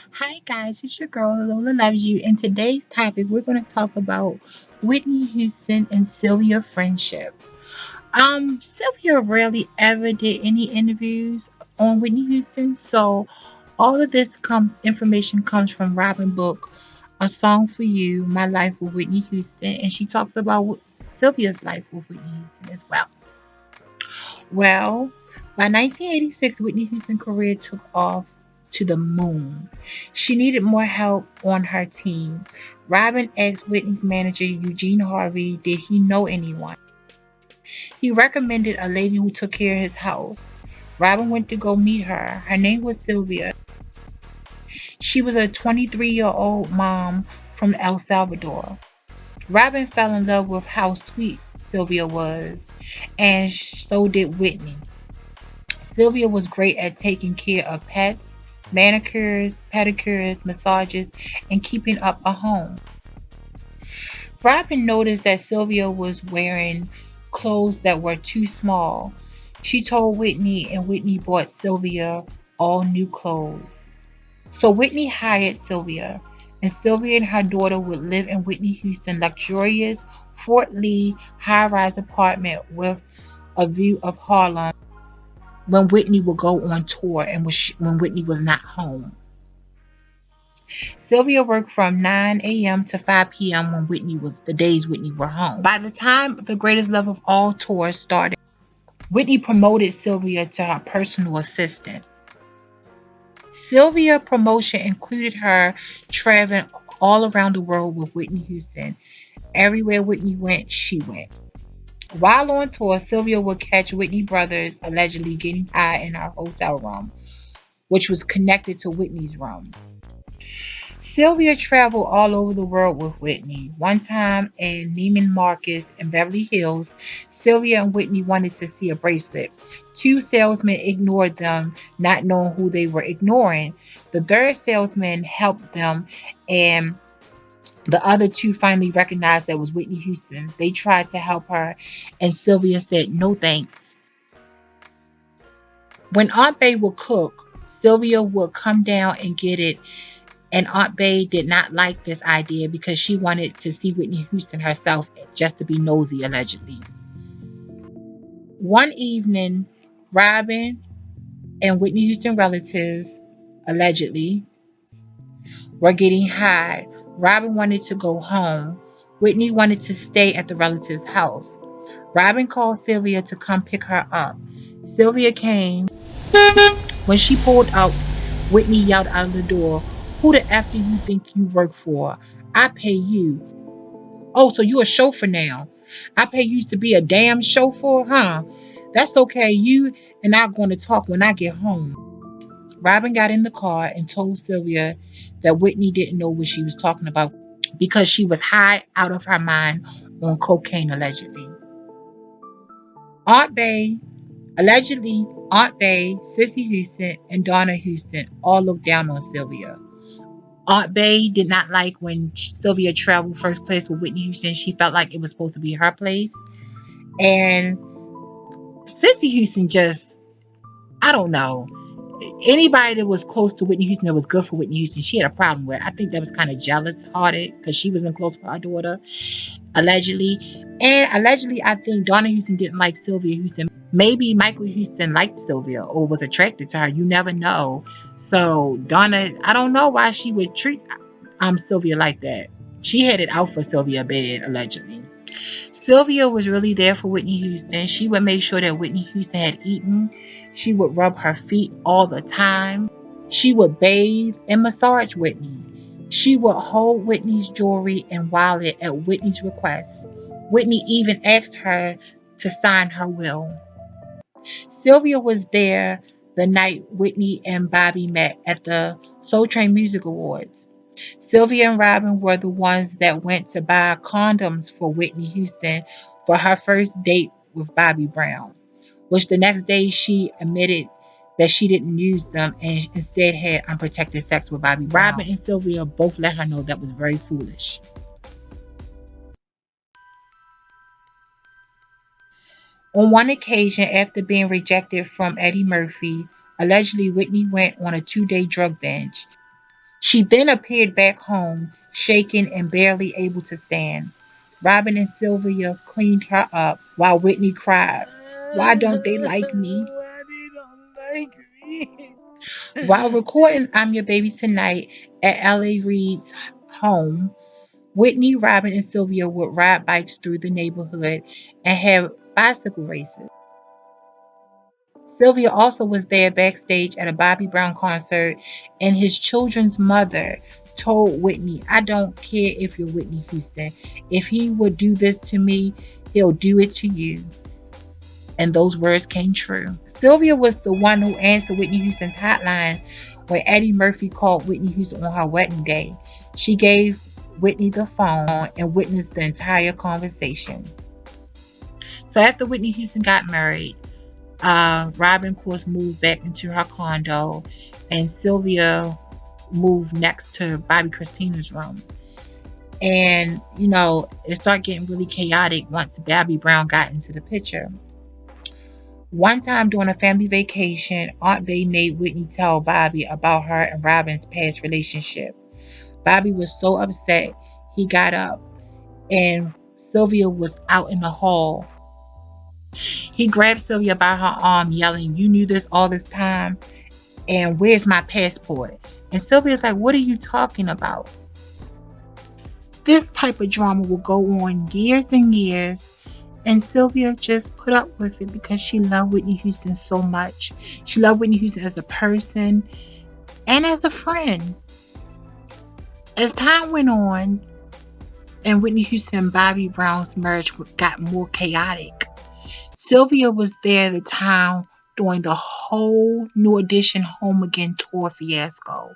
Hi guys, it's your girl Lola Loves You. And today's topic we're going to talk about Whitney Houston and Sylvia friendship. Sylvia rarely ever did any interviews on Whitney Houston, so all of this information comes from Robin Book, A Song for You, My Life with Whitney Houston, and she talks about Sylvia's life with Whitney Houston as well. Well, by 1986, Whitney Houston's career took off to the moon. She needed more help on her team. Robin asked Whitney's manager, Eugene Harvey, did he know anyone? He recommended a lady who took care of his house. Robin went to go meet her. Her name was Sylvia. She was a 23-year-old mom from El Salvador. Robin fell in love with how sweet Sylvia was, and so did Whitney. Sylvia was great at taking care of pets, manicures, pedicures, massages, and keeping up a home. Robin noticed that Sylvia was wearing clothes that were too small. She told Whitney, and Whitney bought Sylvia all new clothes. So Whitney hired Sylvia, and Sylvia and her daughter would live in Whitney Houston luxurious Fort Lee high-rise apartment with a view of Harlem when Whitney would go on tour and when Whitney was not home. Sylvia worked from 9 a.m. to 5 p.m. when Whitney was the days Whitney were home. By the time the Greatest Love of All tour started, Whitney promoted Sylvia to her personal assistant. Sylvia promotion included her traveling all around the world with Whitney Houston. Everywhere Whitney went, she went. While on tour, Sylvia would catch Whitney brothers allegedly getting high in her hotel room, which was connected to Whitney's room. Sylvia traveled all over the world with Whitney. One time in Neiman Marcus in Beverly Hills, Sylvia and Whitney wanted to see a bracelet. Two salesmen ignored them, not knowing who they were ignoring. The third salesman helped them, and the other two finally recognized that was Whitney Houston. They tried to help her, and Sylvia said, no thanks. When Aunt Bay would cook, Sylvia would come down and get it, and Aunt Bay did not like this idea because she wanted to see Whitney Houston herself just to be nosy, allegedly. One evening, Robin and Whitney Houston relatives, allegedly, were getting high. Robin wanted to go home. Whitney wanted to stay at the relative's house. Robin called Sylvia to come pick her up. Sylvia came. When she pulled out, Whitney yelled out of the door, who the F do you think you work for? I pay you. Oh, so you a chauffeur now. I pay you to be a damn chauffeur, huh? That's okay. You and I are going to talk when I get home. Robin got in the car and told Sylvia that Whitney didn't know what she was talking about because she was high out of her mind on cocaine, allegedly. Aunt Bay, allegedly, Aunt Bay, Sissy Houston, and Donna Houston all looked down on Sylvia. Aunt Bay did not like when Sylvia traveled first class with Whitney Houston. She felt like it was supposed to be her place. And Sissy Houston just, I don't know. Anybody that was close to Whitney Houston that was good for Whitney Houston, she had a problem with. I think that was kind of jealous hearted because she wasn't close with her daughter, allegedly. And allegedly, I think Donna Houston didn't like Sylvia Houston. Maybe Michael Houston liked Sylvia or was attracted to her. You never know. So Donna, I don't know why she would treat Sylvia like that. She had it out for Sylvia bad, allegedly. Sylvia was really there for Whitney Houston. She would make sure that Whitney Houston had eaten. She would rub her feet all the time. She would bathe and massage Whitney. She would hold Whitney's jewelry and wallet at Whitney's request. Whitney even asked her to sign her will. Sylvia was there the night Whitney and Bobby met at the Soul Train Music Awards. Sylvia and Robin were the ones that went to buy condoms for Whitney Houston for her first date with Bobby Brown, which the next day she admitted that she didn't use them and instead had unprotected sex with Bobby Brown. Robin and Sylvia both let her know that was very foolish. On one occasion, after being rejected from Eddie Murphy, allegedly Whitney went on a 2-day drug binge. She then appeared back home, shaken and barely able to stand. Robin and Sylvia cleaned her up while Whitney cried, "Why don't they like me?" Why they don't like me? While recording I'm Your Baby Tonight at L.A. Reid's home, Whitney, Robin, and Sylvia would ride bikes through the neighborhood and have bicycle races. Sylvia also was there backstage at a Bobby Brown concert, and his children's mother told Whitney, "I don't care if you're Whitney Houston. If he would do this to me, he'll do it to you." And those words came true. Sylvia was the one who answered Whitney Houston's hotline when Eddie Murphy called Whitney Houston on her wedding day. She gave Whitney the phone and witnessed the entire conversation. So after Whitney Houston got married, Robin, of course, moved back into her condo, and Sylvia moved next to Bobby Christina's room. And, it started getting really chaotic once Bobby Brown got into the picture. One time during a family vacation, Aunt Bay made Whitney tell Bobby about her and Robin's past relationship. Bobby was so upset, he got up, and Sylvia was out in the hall. He grabbed Sylvia by her arm, yelling, "You knew this all this time? And where's my passport?" And Sylvia's like, "What are you talking about?" This type of drama will go on years and years. And Sylvia just put up with it because she loved Whitney Houston so much. She loved Whitney Houston as a person and as a friend. As time went on and Whitney Houston and Bobby Brown's marriage got more chaotic, Sylvia was there at the time during the whole New Edition Home Again tour fiasco.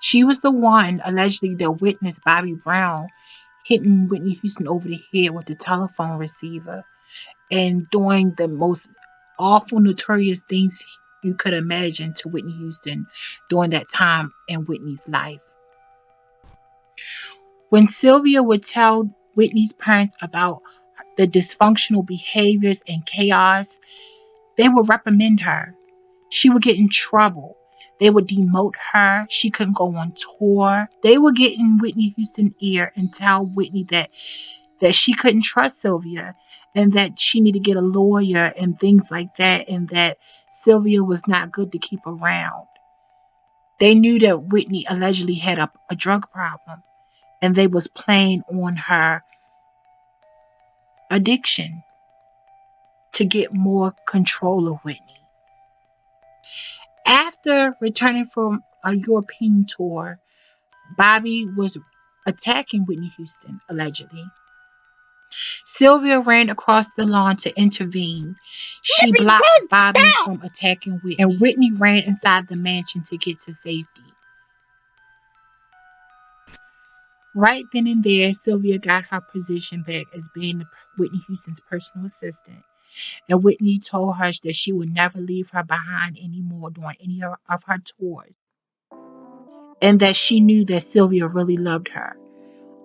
She was the one allegedly that witnessed Bobby Brown hitting Whitney Houston over the head with the telephone receiver and doing the most awful, notorious things you could imagine to Whitney Houston during that time in Whitney's life. When Sylvia would tell Whitney's parents about the dysfunctional behaviors and chaos, they would reprimand her. She would get in trouble. They would demote her. She couldn't go on tour. They would get in Whitney Houston's ear and tell Whitney that she couldn't trust Sylvia and that she needed to get a lawyer and things like that, and that Sylvia was not good to keep around. They knew that Whitney allegedly had a drug problem, and they was playing on her addiction to get more control of Whitney. After returning from a European tour, Bobby was attacking Whitney Houston, allegedly. Sylvia ran across the lawn to intervene. She blocked Bobby from attacking Whitney, and Whitney ran inside the mansion to get to safety. Right then and there, Sylvia got her position back as being Whitney Houston's personal assistant, and Whitney told her that she would never leave her behind anymore during any of her tours, and that she knew that Sylvia really loved her.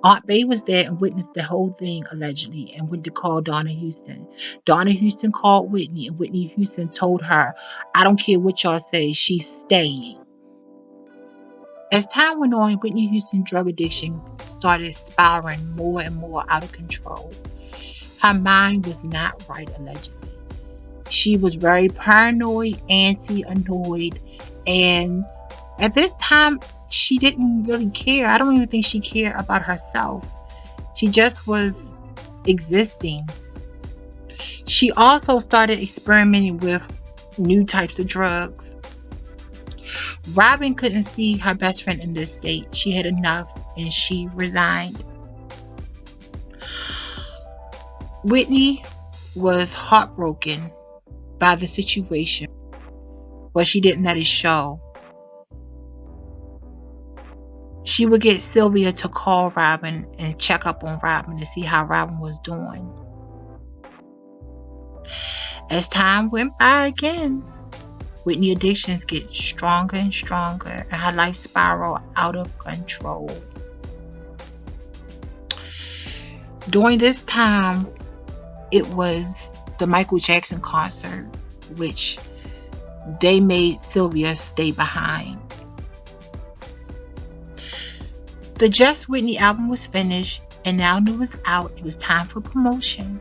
Aunt Bay was there and witnessed the whole thing, allegedly, and went to call Donna Houston. Donna Houston called Whitney, and Whitney Houston told her, "I don't care what y'all say, she's staying." As time went on, Whitney Houston's drug addiction started spiraling more and more out of control. Her mind was not right, allegedly. She was very paranoid, antsy, annoyed, and at this time, she didn't really care. I don't even think she cared about herself. She just was existing. She also started experimenting with new types of drugs. Robin couldn't see her best friend in this state. She had enough and she resigned. Whitney was heartbroken by the situation, but she didn't let it show. She would get Sylvia to call Robin and check up on Robin to see how Robin was doing. As time went by again, Whitney addictions get stronger and stronger, and her life spiraled out of control. During this time, it was the Michael Jackson concert, which they made Sylvia stay behind. The Just Whitney album was finished and now it was out. It was time for promotion.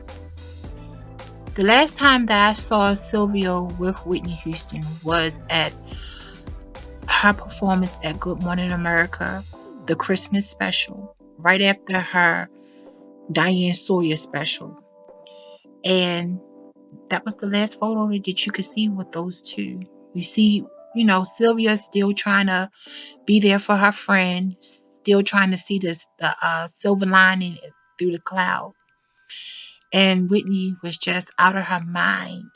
The last time that I saw Sylvia with Whitney Houston was at her performance at Good Morning America, the Christmas special, right after her Diane Sawyer special. And that was the last photo that you could see with those two. You see, Sylvia still trying to be there for her friend, still trying to see the silver lining through the cloud. And Whitney was just out of her mind.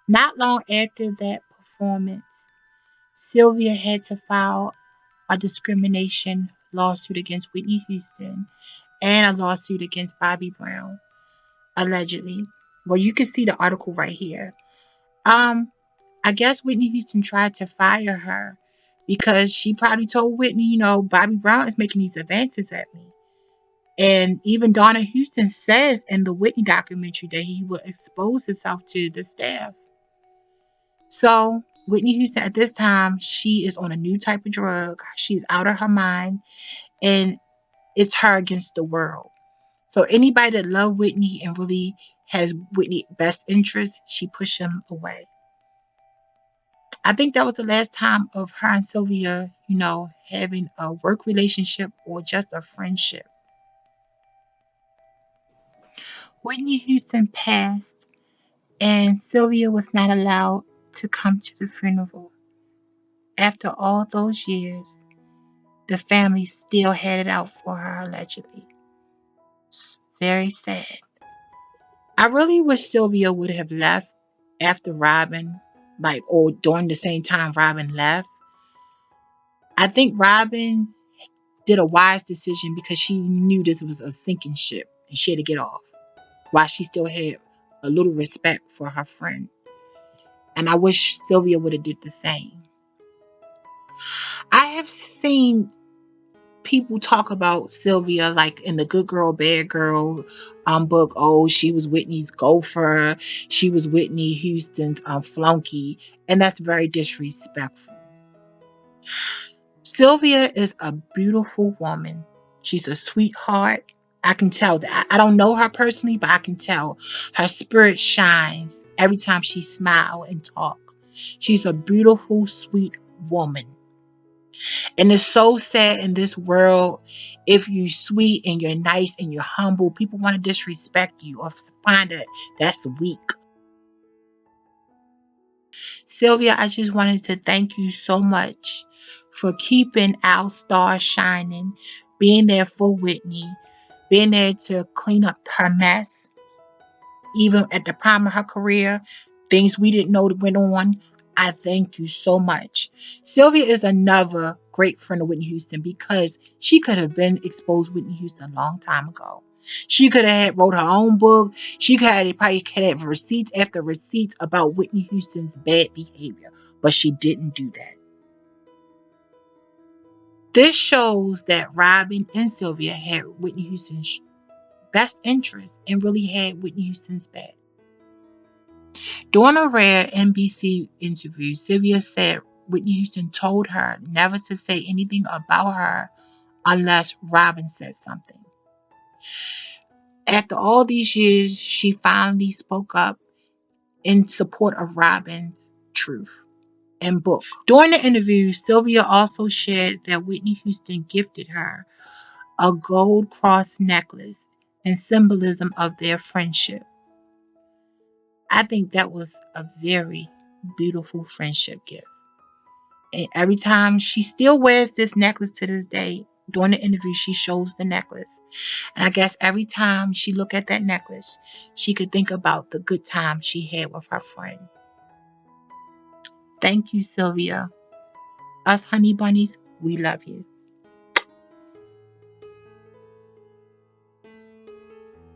Not long after that performance, Sylvia had to file a discrimination lawsuit against Whitney Houston and a lawsuit against Bobby Brown, allegedly. Well, you can see the article right here. Um, I guess Whitney Houston tried to fire her because she probably told Whitney, Bobby Brown is making these advances at me. And even Donna Houston says in the Whitney documentary that he will expose himself to the staff. So Whitney Houston at this time, she is on a new type of drug. She's out of her mind, and it's her against the world. So anybody that love Whitney and really has Whitney best interest, she push him away. I think that was the last time of her and Sylvia, having a work relationship or just a friendship. Whitney Houston passed, and Sylvia was not allowed to come to the funeral. After all those years, the family still had it out for her, allegedly. It's very sad. I really wish Sylvia would have left after Robin, or during the same time Robin left. I think Robin did a wise decision because she knew this was a sinking ship and she had to get off while she still had a little respect for her friend. And I wish Sylvia would have did the same. I have seen people talk about Sylvia like in the Good Girl, Bad Girl book. Oh, she was Whitney's gopher. She was Whitney Houston's flunky. And that's very disrespectful. Sylvia is a beautiful woman. She's a sweetheart. I can tell that. I don't know her personally, but I can tell her spirit shines every time she smiles and talks. She's a beautiful, sweet woman. And it's so sad in this world if you're sweet and you're nice and you're humble, people want to disrespect you or find that that's weak. Sylvia, I just wanted to thank you so much for keeping our star shining, being there for Whitney, being there to clean up her mess, even at the prime of her career, things we didn't know that went on. I thank you so much. Sylvia is another great friend of Whitney Houston because she could have been exposed Whitney Houston a long time ago. She could have wrote her own book. She probably could have receipts after receipts about Whitney Houston's bad behavior, but she didn't do that. This shows that Robin and Sylvia had Whitney Houston's best interest and really had Whitney Houston's back. During a rare NBC interview, Sylvia said Whitney Houston told her never to say anything about her unless Robin said something. After all these years, she finally spoke up in support of Robin's truth and book. During the interview, Sylvia also shared that Whitney Houston gifted her a gold cross necklace in symbolism of their friendship. I think that was a very beautiful friendship gift. And every time she still wears this necklace to this day. During the interview, she shows the necklace. And I guess every time she look at that necklace, she could think about the good time she had with her friend. Thank you, Sylvia. Us honey bunnies, we love you.